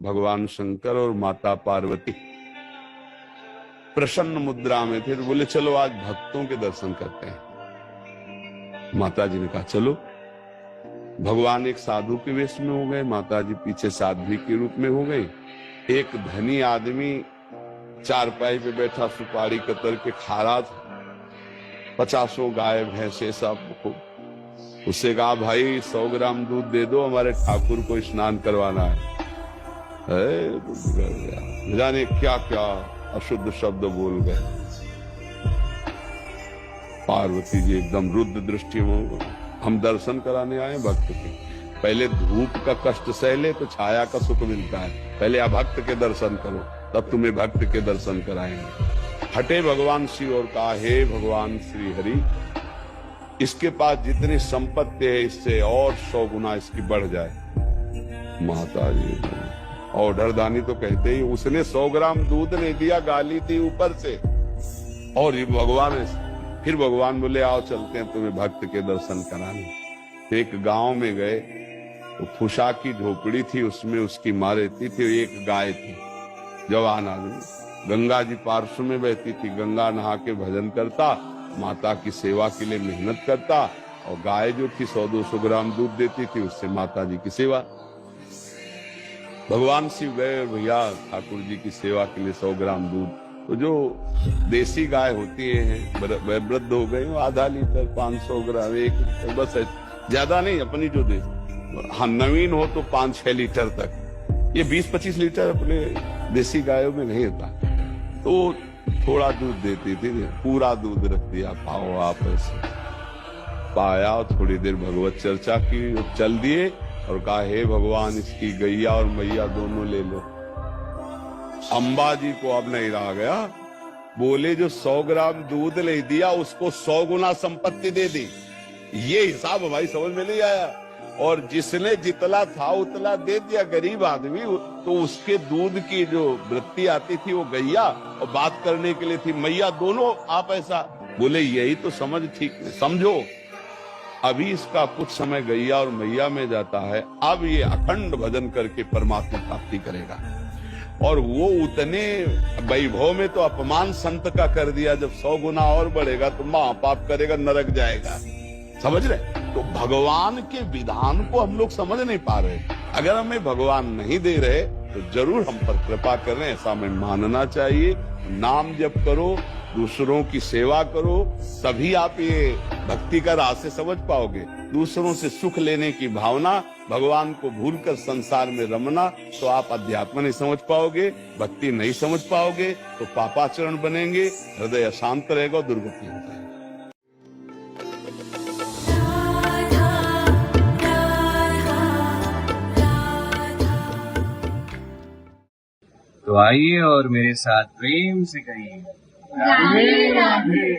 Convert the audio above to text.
भगवान शंकर और माता पार्वती प्रसन्न मुद्रा में थे, तो बोले चलो आज भक्तों के दर्शन करते हैं। माता जी ने कहा चलो। भगवान एक साधु के वेश में हो गए, माता जी पीछे साध्वी के रूप में हो गई। एक धनी आदमी चारपाई पे बैठा सुपारी कतर के खा रहा था, 50 गाय भैंसे सब। उससे कहा भाई 100 ग्राम दूध दे दो, हमारे ठाकुर को स्नान करवाना है। जाने क्या क्या अशुद्ध शब्द बोल गए। पार्वती जी एकदम रुद्र दृष्टि में, हम दर्शन कराने आए भक्त के। पहले धूप का कष्ट सह ले तो छाया का सुख मिलता है, पहले आप भक्त के दर्शन करो तब तुम्हें भक्त के दर्शन कराएंगे। हटे भगवान शिव और कहा हे भगवान श्री हरि, इसके पास जितनी संपत्ति है इससे और 100 गुना इसकी बढ़ जाए। माता जी ऑर्डर दानी तो कहते ही, उसने 100 ग्राम दूध नहीं दिया, गाली दी ऊपर से। और ये भगवान, फिर भगवान बोले आओ चलते हैं तुम्हें भक्त के दर्शन कराने। एक गांव में गए तो फुसा की झोपड़ी थी, उसमें उसकी माँ रहती थी, एक गाय थी। जवान आदमी गंगा जी पार्श्व में बहती थी, गंगा नहा के भजन करता, माता की सेवा के लिए मेहनत करता, और गाय जो थी 100-200 ग्राम दूध देती थी, उससे माता जी की सेवा। भगवान शिव गए भैया ठाकुर जी की सेवा के लिए 100 ग्राम दूध। तो जो देसी गाय होती है वृद्ध हो गई, आधा लीटर 500 ग्राम 1 लीटर बस है, ज्यादा नहीं। अपनी जो दे हाँ नवीन हो तो 5-6 लीटर तक, ये 20-25 लीटर अपने देसी गायों में नहीं होता। तो थोड़ा दूध देती थी, पूरा दूध रख दिया, पाओ आप ऐसे पाया। थोड़ी देर भगवत चर्चा की, चल दिए और कहा हे भगवान इसकी गैया और मैया दोनों ले लो। अंबा जी को अब नहीं रहा गया, बोले जो 100 ग्राम दूध ले दिया उसको 100 गुना संपत्ति दे दी। ये हिसाब भाई समझ में नहीं आया। और जिसने जितना था उतना दे दिया गरीब आदमी, तो उसके दूध की जो वृत्ति आती थी वो गैया, और बात करने के लिए थी मैया, दोनों आप ऐसा बोले। यही तो समझ ठीक नहीं समझो। अभी इसका कुछ समय गैया और मैया में जाता है, अब ये अखंड भजन करके परमात्मा प्राप्ति करेगा। और वो उतने वैभव में तो अपमान संत का कर दिया, जब 100 गुना और बढ़ेगा तो महापाप करेगा, नरक जाएगा। समझ रहे? तो भगवान के विधान को हम लोग समझ नहीं पा रहे। अगर हमें भगवान नहीं दे रहे तो जरूर हम पर कृपा करें, ऐसा हमें मानना चाहिए। नाम जप करो, दूसरों की सेवा करो, तभी आप ये भक्ति का रास्ते समझ पाओगे। दूसरों से सुख लेने की भावना, भगवान को भूलकर संसार में रमना, तो आप अध्यात्म नहीं समझ पाओगे, भक्ति नहीं समझ पाओगे, तो पापाचरण बनेंगे, हृदय अशांत रहेगा, दुर्गति हो जाएगी। तो आइए और मेरे साथ प्रेम से कहिए राधे राधे।